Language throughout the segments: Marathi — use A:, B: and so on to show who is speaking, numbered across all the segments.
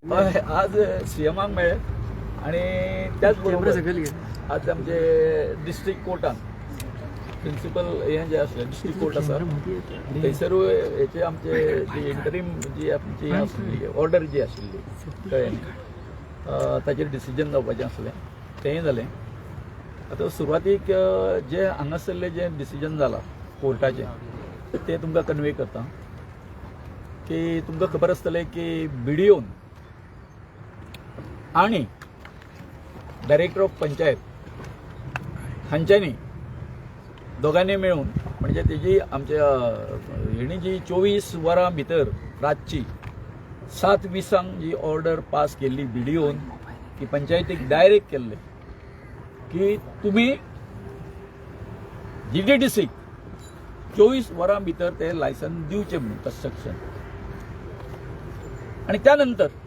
A: आज सीएमाक मेळ्ळे आणि त्याच बरोबर आज आमचे डिस्ट्रिक्ट कोर्टान प्रिन्सिपल हे जे आसले डिस्ट्रिक्ट कोर्ट आसा थंयसर हेचे आमचे जी इंटरीम जी आमची आसली ऑर्डर जी आशिल्ली कळ्ळें ताचेर डिसिजन जावपाचें आसलें तेंय जालें. आतां सुरवातीक जे हांगासरलें जें डिसिजन जालां कोर्टाचें तें तुमकां कन्वे करता की तुमकां खबर आसतलें की BDOन आणि डायरेक्टर ऑफ पंचायत हांच्यांनी दोगांनी मेळून म्हणजे तेजी आमच्या हेणी जी 24 वरां भितर रातची 7:20 जी ऑर्डर पास केल्ली BDOन की पंचायतीक डायरेक्ट केल्ले की तुम्ही GDDCक 24 वरां भितर ते लायसन दिवचें म्हणून कंस्ट्रक्शन. आणि त्यानंतर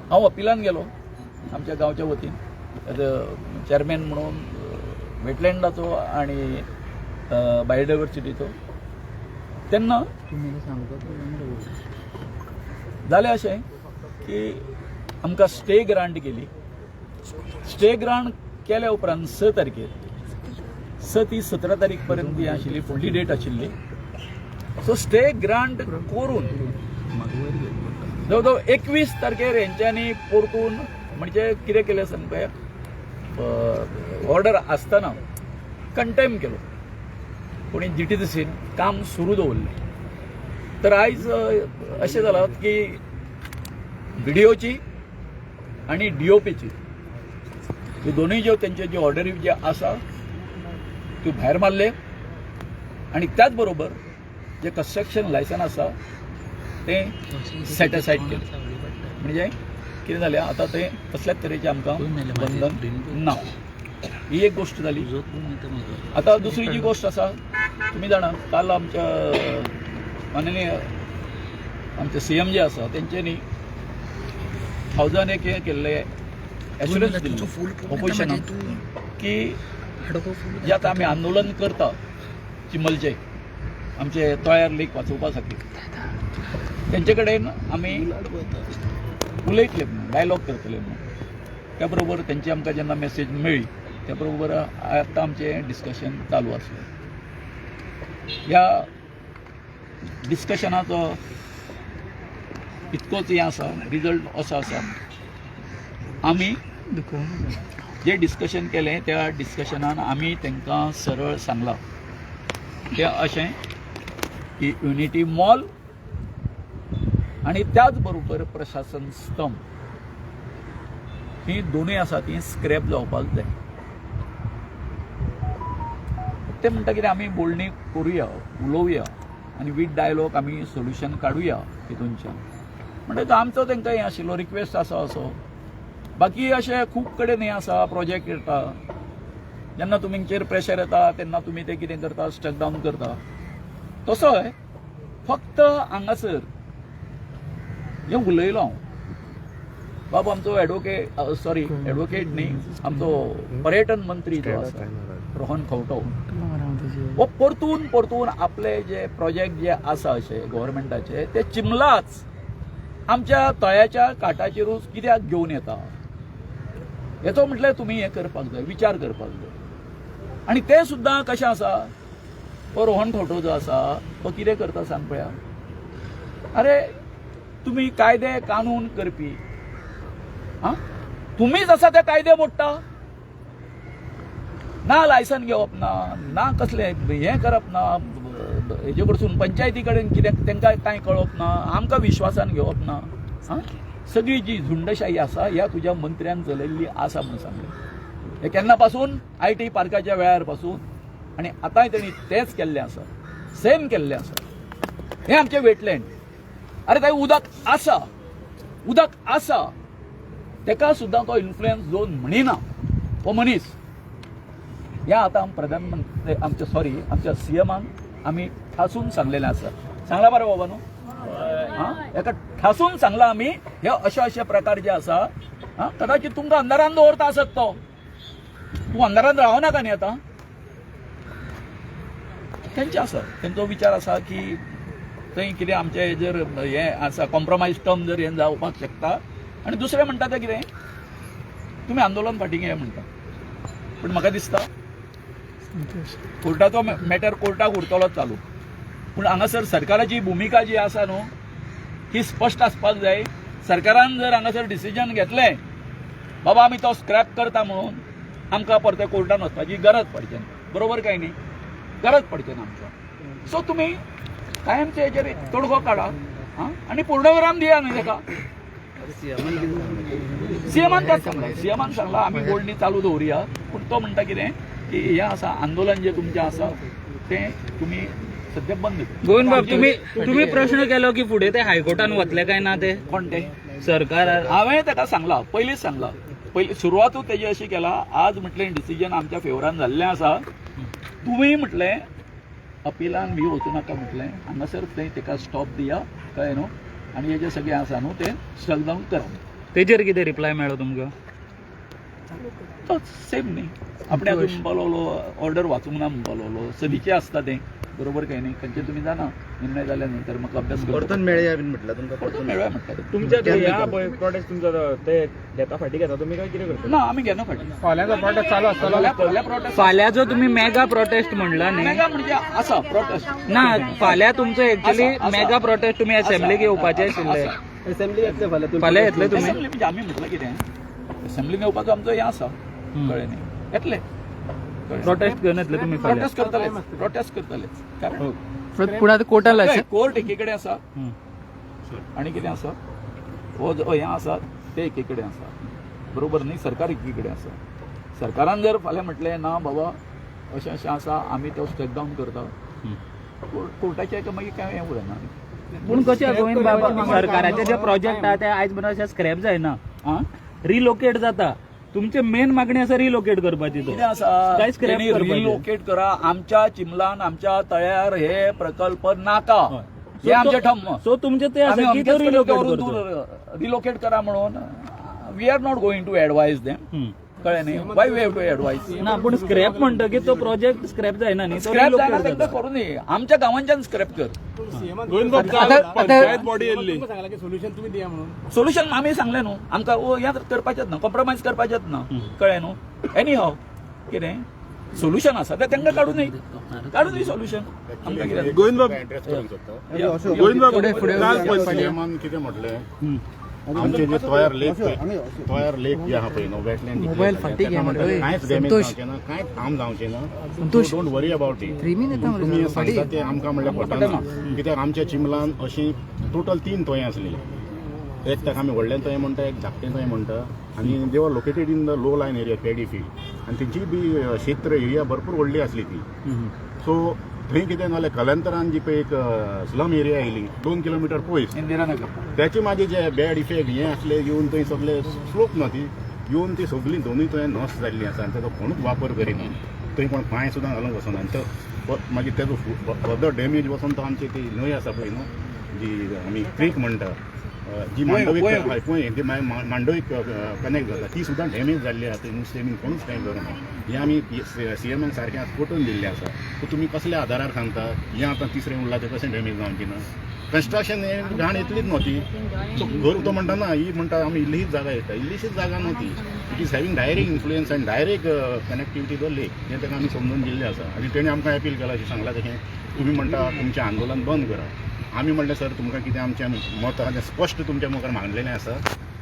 A: हांव अपिलान गेलो आमच्या गांवच्या वतीन एज अ चेअरमॅन म्हणून वेटलँडाचो आणि बायोडायवर्सिटीचो. तेन्ना जालें अशें की आमकां स्टे ग्रांट केली. स्टे ग्रांट केल्या उपरांत 6 तारखेर 6 ती 17 तारीख पर्यंत ही आशिल्ली फुडली डेट आशिल्ली. सो स्टे ग्रांट करून जवळ 21 तारखेर हेंच्यांनी परतून म्हणजे कितें केलें सांगता ऑर्डर आसतना कंटेम केलो कोणी GDDCन काम सुरू दवरलें. तर आयज अशें जालां की BDOची आणि DOPची ह्यो दोनूय ज्यो तेंच्यो ज्यो ऑर्डरी ज्यो आसा त्यो भायर मारले आणि त्याच बरोबर जे कंस्ट्रक्शन लायसन आसा तें सेट असायड केलें. म्हणजे कितें जालें आतां तें कसल्याच तरेचें आमकां बंधन ना. ही एक गोष्ट जाली. आतां दुसरी जी गोष्ट आसा तुमी जाणा काल आमच्या माननीय आमचे CM जे आसा तेंच्यांनी 1000 एक हें केल्लें एश्युरन्स दिल्लें ऑपोजिशनाक की जे आतां आमी आंदोलन करता चिमलचे आमचे तयार लेक वाचोवपा खातीर तेंचे कडेन आमी उलयतले म्हणून डायलॉग करतले म्हणून. त्या बरोबर तेंची आमकां जेन्ना मेसेज मेळ्ळी त्या बरोबर आतां आमचें डिस्कशन चालू आसलें. ह्या डिस्कशनाचो इतकोच हें आसा रिजल्ट असो आसा आमी जे डिस्कशन केलें त्या डिस्कशनान आमी तांकां सरळ सांगलां तें अशें की युनिटी मॉल आणि त्याच बरोबर प्रशासन स्तंभ ही दोनूय आसा ती स्क्रॅप जावपाक जाय. ते म्हणटा कितें आमी बोलणी करुया उलोवया आनी वीथ डायलॉग आमी सोल्युशन काडुया हितूनच्यान. म्हणटकीर आमचो तांकां हें आशिल्लो रिक्वेस्ट आसा असो. बाकी अशें खूब कडेन हें आसा प्रोजेक्ट येता जेन्ना तुमचेर प्रेशर येता तेन्ना तुमी ते कितें करता स्टक डावन करता. तसोय फक्त हांगासर हें उलयलो हांव बाबा आमचो एडवोकेट न्ही आमचो पर्यटन मंत्री जो आसा रोहन खंवटो हो परतून आपले जे प्रोजेक्ट जे आसा अशे गव्हर्मेंटाचे ते चिमलाच आमच्या तळ्याच्या काठाचेरूच कित्याक घेवन येता हेचो म्हटल्यार तुमी हें करपाक जाय विचार करपाक जाय. आनी ते सुद्दां कशें आसा हो रोहन खंवटो जो आसा तो कितें करता सांग पळया. अरे तुम्ही कायदे कानून करपी तुम्हीच आसा ते कायदे मोडटा. ना लायसन घेवप ना कसले हें करप ना हेजे कडसून पंचायती कडेन कितें तांकां कांय कळप ना आमकां विश्वासान घेवप ना. सगळी जी झुंडशाही आसा ह्या तुज्या मंत्र्यान चलयल्ली आसा म्हणून सांगलें. हे केन्ना पासून IT पार्काच्या वेळार पासून आनी आतांय तेणी तेच केल्लें आसा सेम केल्लें आसा. हें आमचें वेटलँड. अरे थंय उदक आसा तेका सुद्दां तो इन्फ्लुएन्स जोन म्हणिना हो मनीस. ह्या आतां प्रधानमंत्री आमच्या CMान आमी ठासून सांगलेलें आसा. सांगला मरे बाबा न्हू हेका ठासून सांगला आमी हे अशे प्रकार जे आसा कदाचित तुमकां अंधारान दवरता आसत तो. तूं अंधारान रावनाका न्ही आतां. तेंचे आसा तेंचो विचार आसा की थंय कितें आमचे जर हें आसा कॉम्प्रोमायज टर्म जर हें जावपाक शकता आनी दुसरें म्हणटा तें कितें तुमी आंदोलन फाटीं घे म्हणटा पूण म्हाका दिसता कोर्टाचो मॅटर कोर्टाक उरतलो चालू पूण हांगासर सरकाराची भुमिका जी आसा न्हू ही स्पश्ट आसपाक जाय सरकारान जर हांगासर डिसिजन घेतलें बाबा आमी तो स्क्रॅप करता म्हणून आमकां परते कोर्टान वचपाची गरज पडचें ना बरोबर काय न्ही गरज पडचें ना आमकां सो तुमी कायमचे हेचेर तोडगो काडा आनी पूर्णविराम दिया न्ही ताका सीएमान तेच सांगला सीएमान सांगला आमी बोलणी चालू दवरुया पूण तो म्हणटा कितें की हें आसा आंदोलन जें तुमचें आसा तें तुमी सध्या बंद
B: गोविंद बाब तुम्ही प्रश्न केलो की फुडें ते हायकोर्टान वतले काय ना ते
A: कोण ते
B: सरकार
A: हांवें ताका सांगला पयलींच सांगला पयली सुरवातूच तेजी अशी केला आज म्हटलें डिसिजन आमच्या फेवरान जाल्लें आसा तुमी म्हटलें अपिलान बी वचूं नाका म्हटलें हांगासर थंय ताका स्टॉप दिया कळ्ळें न्हू आनी हेजें सगळें आसा न्हू तें शट डावन करा
B: तेजेर कितें रिप्लाय मेळ्ळो तुमकां
A: तोच सेम न्ही आपणे आजून म्हणपा लागलो ऑर्डर वाचूंक ना म्हणपा लागलो सदीचें आसता तें बरोबर काय न्ही खंयचें तुमी जाणा निर्णय जाल्या नंतर म्हाका अभ्यास
C: परतून मेळया बीन म्हटलं तुमकां
A: परतून मेळ्ळ्या म्हणटा
D: तुमच्या ह्या प्रोटेस्ट तुमचा ते घेता फाटी घेता तुम्ही काय कितें करता
A: ना आमी घेना फाटीं
D: फाल्यांचो प्रोटेस्ट चालू आसतलो
A: फाल्यां प्रोटेस्ट
B: फाल्यां जो तुम्ही मेगा प्रोटेस्ट म्हणला न्ही
A: मेगा म्हणजे आसा प्रोटेस्ट
B: ना फाल्यां तुमचो एक्चुअली मेगा प्रोटेस्ट तुम्ही असेंब्लीक येवपाचे आशिल्ले
C: असेंब्ली येतले फाल्यां
B: फाल्यां येतले तुम्ही
A: असेंब्ली म्हणजे आमी म्हटलें कितें असेंब्लीन येवपाचो आमचो हें आसा कळ्ळें न्ही येतले
B: प्रोटेस्ट घेवन येतले तुम्ही फाल्यां
A: प्रोटेस्ट करतलेच कारण
B: पुढे आतां कोर्टान लायचे
A: कोर्ट एके कडेन आसा आनी कितें आसा हो जो हें आसा तें एके कडेन आसा बरोबर न्ही सरकार एके कडेन आसा सरकारान जर फाल्यां म्हटलें ना बाबा अशें अशें आसा आमी तो स्टेप डावन करता कोर्टाचें हाका मागीर कांय हें उरना
B: पूण कशें गोविंद बाबा सरकाराचे जे प्रोजेक्ट आहा ते आयज मेरेन अशें स्क्रॅप जायना रिलोकेट जाता तुमचे मेन मागणी आसा रिलोकेट करपाची तो
A: कितें आसा
B: काय स्क्रॅप करपाचें
A: रिलोकेट करा आमच्या चिमलान आमच्या तळ्यार हे प्रकल्प नाका हे आमचे ठम्म
B: सो तुमचे ते आसा की तो रिलोकेट करचो
A: रिलोकेट करा म्हणून we are not going to advise them कळ्ळें न्ही why we have to advise
B: ना पूण स्क्रॅप म्हणटा की तो प्रोजेक्ट स्क्रॅप जायना न्ही तो
A: स्क्रॅप जायना
B: रिलोकेट
A: तेंका करू न्ही आमच्या गांवांच्यान स्क्रॅप कर
D: पंचायत बॉडी येयल्ली सांगला की सोल्युशन तुम्ही दिया म्हणून
A: सोल्युशन आमी सांगलें न्हू आमकां हें करपाचेंच ना कॉम्प्रोमायज करपाचेंच ना कळ्ळें न्हू एनी हाव कितें सोल्युशन आसा तें तेंका काडूं दी सोल्युशन आमकां कितें
D: गोविंद बाब गोविंद बाब काल
E: सीएमान कितें म्हटलें आमचे जे तोयार लेक जे आहा पळय न्हू वेटलँड
C: मोबायल फाटी घे म्हणटोय.
E: कांयच डॅमेज जावचें ना कांयच हार्म जावचें ना डोंट वरी अबाउट इट तुमी सांगता तें आमकां म्हणल्यार पटना कित्याक आमच्या चिमलान अशीं टोटल 3 तोंय आसलीं एक ताका आमी व्हडलें तोंय म्हणटा एक धाकटें तोंय म्हणटा आनी they were located in the low lying area paddy field आनी तेंची बी क्षेत्र एरिया भरपूर व्हडली आसली ती सो थंय कितें नाल्यार कलांतरान जी पळय एक स्लम एरिया आयली 2 किलोमिटर पयस
A: इंदिरा नगर
E: त्याचे माझे जे बॅड इफेक्ट हे असले येवन थंय सगळे स्लोप ना ती येवन ती सगळीं दोनूय थंय नॉस जाल्ली आसा आनी ताचो कोणूच वापर करिना थंय कोण पांय सुद्दां घालूंक वचना आनी तो मागीर तेजो फर्दर डॅमेज वचोन तो आमची ती न्हंय आसा पळय न्हू जी आमी क्रीक म्हणटा जी मांडवीक पळय ती मांडवीक कनेक्ट जाता ती सुद्दां डॅमेज जाल्ली आसा थंय नुस्तें बीन कोणूच कांय करना हें आमी सीएमान सारकें आतां पटोवन दिल्लें आसा सो तुमी कसल्या आदारार सांगता हें आतां तिसरें उरलां तें कशें डॅमेज जावचें ना कन्स्ट्रक्शन हें घाण येतलीच न्हू ती सो घर तो म्हणटा ना ही म्हणटा आमी इल्लीशीच जागा येता इल्लीशीच जागा न्हू ती it is having direct influence आनी डायरेक्ट कनेक्टिविटी तो लेक हें ताका आमी समजून दिल्लें आसा आनी तेणी आमकां अपील केलां अशें सांगलां तशें तुमी म्हणटा तुमचें आंदोलन बंद करा आमी म्हणलें सर तुमकां कितें आमचें मत आहा तें स्पश्ट तुमच्या मुखार मांडलेलें आसा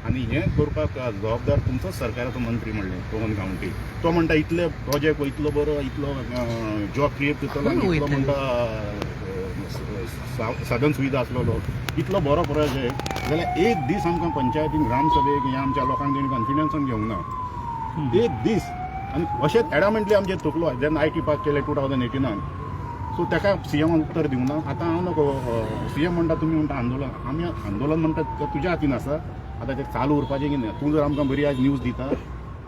E: आनी हें करपाक जबाबदार तुमचोच सरकाराचो मंत्री म्हणलें पवन गांवटी तो म्हणटा इतले प्रोजेक्ट इतलो बरो इतलो जॉब क्रिएट करतलो आनी इतलो म्हणटा साधन सुविधा आसलेलो इतलो बरो प्रोजेक्ट जाल्यार एक दीस आमकां पंचायतीन ग्रामसभेक हें आमच्या लोकांक तेणी कॉन्फिडन्सान घेवंक ना एक दीस आनी अशेंच एडामेंटली आमचें तकलो जेन्ना आयटी पास केलें 2018 सो ताका सीएमान उत्तर दिवंक ना आतां हांव नको सीएम म्हणटा तुमी म्हणटा आंदोलन आमी आंदोलन म्हणटा तुज्या हातीन आसा आतां तें चालू उरपाचें कितें तूं जर आमकां बरी आज न्यूज दिता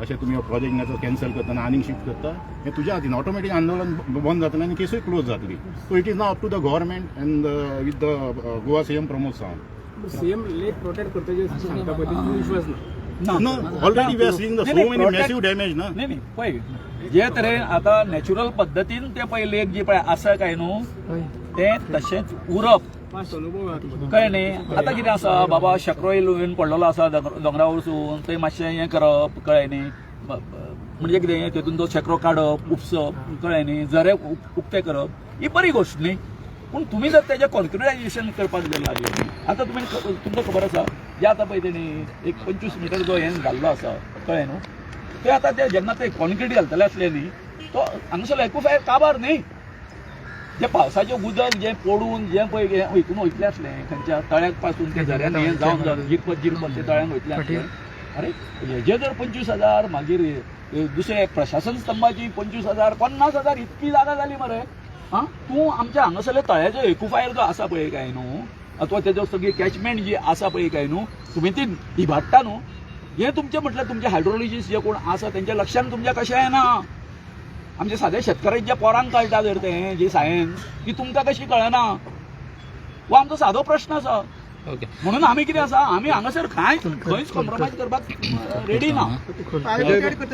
E: अशें तुमी हो प्रोजेक्ट कॅन्सल करतना आनीक शिफ्ट करता हें तुज्या हातीन ऑटोमॅटीक आंदोलन बंद जातलें आनी केसूय क्लोज जातली so it is now up to the government and with the Goa CM Pramod Sawant
D: CM lake protect करता जे सांगता पळय तातूंत विश्वास ना
E: No, already we are seeing the so many massive damage ना
A: नाही नाही पळय जे तरेन आतां नॅचरल पद्दतीन ते पळय लेक जी पळय आसा काय न्हू तें तशेंच उरप कळ्ळें न्ही. आतां कितें आसा बाबा शेकरो येवन पडलेलो आसा दोंगरा वचून थंय मातशें हें करप, कळ्ळें न्ही, म्हणजे कितें तेतून तो शेकरो काडप, उपसप, कळ्ळें न्ही, झरे उक्ते करप ही बरी गोश्ट न्ही. पूण तुमी जर तेजें कॉन्क्रिटायजेशन करपाक जर लागले, आतां तुमकां खबर आसा जे आतां पळय तेणी एक 25 मीटर जो हें घाल्लो आसा, कळ्ळें न्हू, ते आतां ते जेन्ना ते कॉन्क्रीट घालतले असले न्ही, तो हांगासरलो एक्वाफायर काबार न्ही. जे पावसाचें उदक जें पडून जें पळय हितून वयतलें असलें खंयच्या तळ्याक पासून ते झऱ्यान हें जावन जिरपत ते तळ्यान वयतलें असलें. अरे हेजे जर 25,000 मागीर दुसरे प्रशासन स्तंभाची 25,000 50,000 इतकी जागा जाली मरे. आं तूं आमच्या हांगासरले तळ्याचो एक्वाफायर जो आसा पळय काय न्हू, अथवा तेजो सगळी कॅचमेंट जी आसा पळय काय न्हू, तुमी ती इबाडटा न्हू. हें तुमचें म्हटल्यार तुमचे हायड्रोलॉजिस्ट जे कोण आसा तेंच्या लक्षान तुमच्या कशें येना. आमच्या साध्या शेतकारांच्या पोरांक कळटा जर तें जी सायन्स ती तुमकां कशी कळना, हो आमचो सादो प्रश्न आसा. म्हणून आमी कितें आसा, आमी हांगासर खंयच कॉम्प्रोमायज करपाक रेडी ना.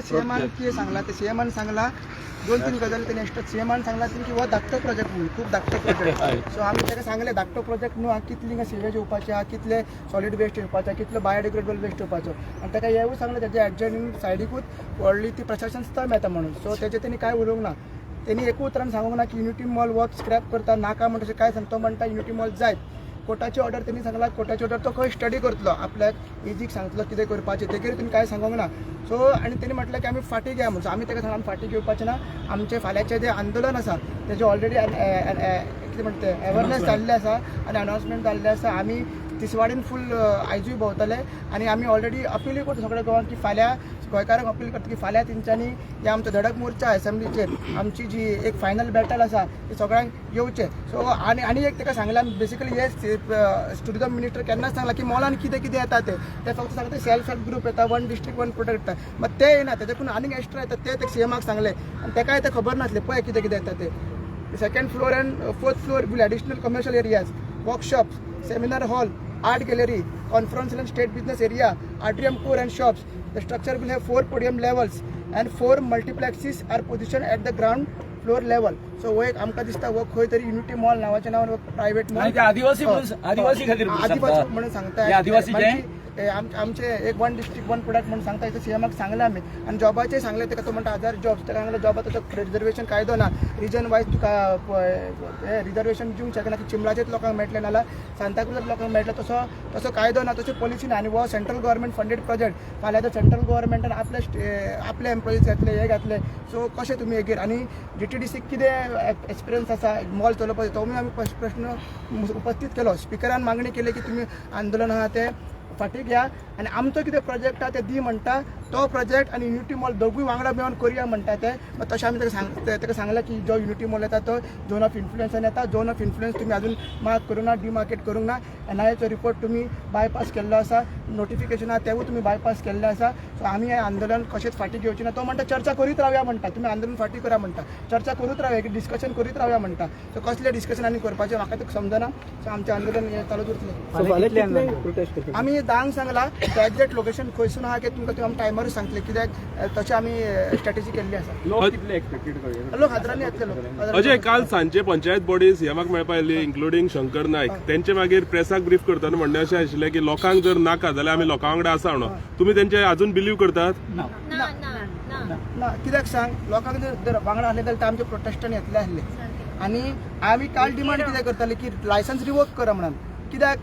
F: सीएमान कितें सांगला ते सीएमान सांगला 2-3 गजाली त्यांनी एक्स्ट्रा सीएमान सांगला की हो धाकटो प्रोजेक्ट म्हणून खूप धाकटो प्रोजेक्ट. सो आमी ताका सांगले धाकटो प्रोजेक्ट न्हू, कितली सिवेज येवपाचे, कितले सॉलिड वेस्ट येवपाचे, कितलो बायोडिग्रेडेबल वेस्ट येवपाचो. आनी ताका हेवूय सांगलें तेच्या एडजॉयनिंग सायडीकूच व्हडली ती प्रशासन स्थळ मेळटा म्हणून. सो तेजे तेणी काय उलोवंक ना. तेणी एकूच उतरान सांगूंक ना की युनिटी मॉल वर्क स्क्रॅप करता नाका म्हणटा काय सांगतो म्हणटा युनिटी मॉल जायत. कोर्टाची ऑर्डर त्यांनी सांगला, कोर्टाची ऑर्डर तो खंय स्टडी करतलो, आपल्याक इजीक सांगतलो कितें करपाचें, तेजेर त्यांनी काय सांगूंक ना. सो आनी तेणी म्हटलें की आमी फाटी घेया म्हणून. आमी ताका सांगला फाटी घेवपाचें ना, आमचें फाल्यांचें जें आंदोलन आसा तेजें ऑलरेडी कितें म्हणटा तें अवेरनेस जाल्लें आसा आनी अनाउन्समेंट जाल्लें आसा. आमी तिसवाडीन फूल आयजूय भोंवतले आनी आमी ऑलरेडी अपीलूय करता सगळ्या गोवांक की फाल्यां गोंयकारांक अपील करता की फाल्यां तेंच्यांनी जे आमचो धडक मोर्चा असेंब्लीचेर आमची जी एक फायनल बॅटल आसा ती सगळ्यांक येवचें. सो आनी एक ताका सांगलां बेसिकली हे टुरिझम मिनिस्टर केन्नाच सांगला की मॉलान कितें कितें येता ते फक्त सांगता सेल्फ हेल्प ग्रुप येता, 1 डिस्ट्रिक्ट 1 प्रोडक्ट येता, मात ते येना, तेच्याकून आनीक एक्स्ट्रा येता ते सीएमाक सांगले आनी ताकाय ते खबर नासलें पळय कितें कितें येता ते. 2nd floor and 4th floor will additional commercial areas, workshops, seminar hall, art gallery, conference and state business area, atrium core and shops. The structure will have 4 podium levels and 4 multiplexes are positioned at the ground floor level. So वो एक आमकां दिसता वो खंय तरी युनिटी मॉल नावाच्या नावान प्रायव्हेट मॉल
A: आदिवासी खातीर
F: आदिवासी म्हणून सांगता
A: आदिवासी
F: आमचे एक 1 डिस्ट्रिक्ट 1 प्रोडक्ट म्हणून सांगता इथं सीएमाक सांगले आमी. आनी जॉबाचे सांगले ताका तो म्हणटा 1000 जॉब्स. ताका सांगले जॉबाचो तो रिजर्वेशन कायदो ना, रिजन वायज तुका रिजर्वेशन दिवंक शकना की चिंबळाचेच लोकांक मेळटले नाल्यार सांताक्रुजात लोकांक मेळटले, तसो कायदो ना, तशी पॉलिसी ना. आनी हो सेंट्रल गव्हर्मेंट फंडेड प्रोजेक्ट. फाल्यां तो सेंट्रल गव्हर्मेंटान आपले एम्प्लॉईज घातले हे घातले. सो कशें तुमी हेगेर आनी जीटीडीसीक कितें एक्सपिरियन्स आसा मॉल चलोवपाचो तो आमी प्रश्न उपस्थित केलो. स्पिकरान मागणी केली की तुमी आंदोलन आहा ते फाटी घ्या आनी आमचो कितें प्रोजेक्ट आहा ते दी म्हणटा तो प्रोजेक्ट आनी युनिटी मॉल दोगूय वांगडा मेळून करया म्हणटा ते. तशें आमी ताका सांगलें की जो युनिटी मॉल येता तो झोन ऑफ इन्फ्लुएन्सान येता. झोन ऑफ इन्फ्लुएन्स तुमी अजून मार्क करूंक ना, डिमार्केट करूंक ना. एनआयएचो रिपोर्ट तुमी बायपास केल्लो आसा, नोटिफिकेशन आहा तेवूय तुमी बायपास केल्लें आसा. सो आमी हें आंदोलन कशेंच फाटी घेवचें ना. तो म्हणटा चर्चा करीत रावया म्हणटा, तुमी आंदोलन फाटी करा म्हणटा, चर्चा करूच रावया की डिस्कशन करीत रावया म्हणटा. सो कसलें डिस्कशन आनी करपाचें म्हाका तें समजना. सो आमचें आंदोलन हें चालूच उरतलें. आमी धांक सांगला एक्झॅक्ट लोकेशन खंयसून आहा की तुमकां आमी टायमारूच सांगतले कित्याक तशें आमी स्ट्रॅटेजी केल्ली आसा.
D: लोक कितले एक्सपेक्टेड करूया
F: लोक हजारांनी येतले लोक.
G: अजय, काल सांजे पंचायत बॉडी सीएमाक मेळपा येयली इन्क्लुडींग शंकर नायक. तेंचे मागीर प्रेसाक ब्रीफ करतना म्हणणें अशें आशिल्लें की लोकांक जर नाका जाल्यार आमी लोकां वांगडा आसा म्हणून. तुमी तेंचे अजून बिलीव करतात?
F: ना कित्याक सांग, लोकांक जर वांगडा आसले जाल्यार ते आमचे प्रोटेस्टान येतले आसले. आनी आमी काल डिमांड कितें करताले की लायसन्स रिवोक करा म्हणून. कित्याक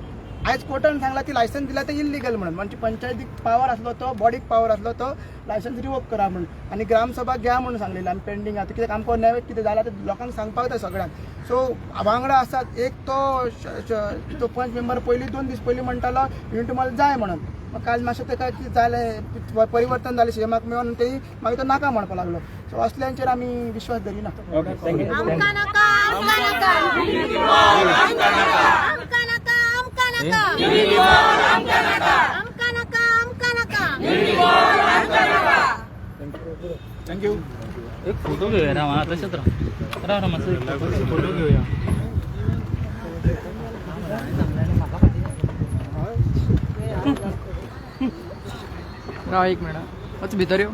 F: आयज कोर्टान सांगला ती लायसन्स दिला ते इल्लिगल म्हणून. म्हणजे पंचायतीक पावर आसलो तो, बॉडीक पावर आसलो तो लायसन्स रिवोक करा म्हणून. आनी ग्रामसभा घ्या म्हणून सांगलेलें आमी पेंडींग आतां कित्याक आमकां नॅवेक कितें जालां ते लोकांक सांगपाक जाय सगळ्यांक. सो वांगडा आसात. एक तो पंच मेंबर पयलीं 2 दीस पयलीं म्हणटालो युनिटी मॉल जाय म्हणून. काल मातशें ताका जालें परिवर्तन जालें सीएमाक मेळोन तेय मागीर तो नाका म्हणपाक लागलो. सो असल्यांचेर आमी विश्वास धरिना.
A: थँक्यू.
B: एक फोटो घेऊया राव, तसेच राव मातसो फोटो घेऊया.
H: राव एक मिनिट भितर येऊ.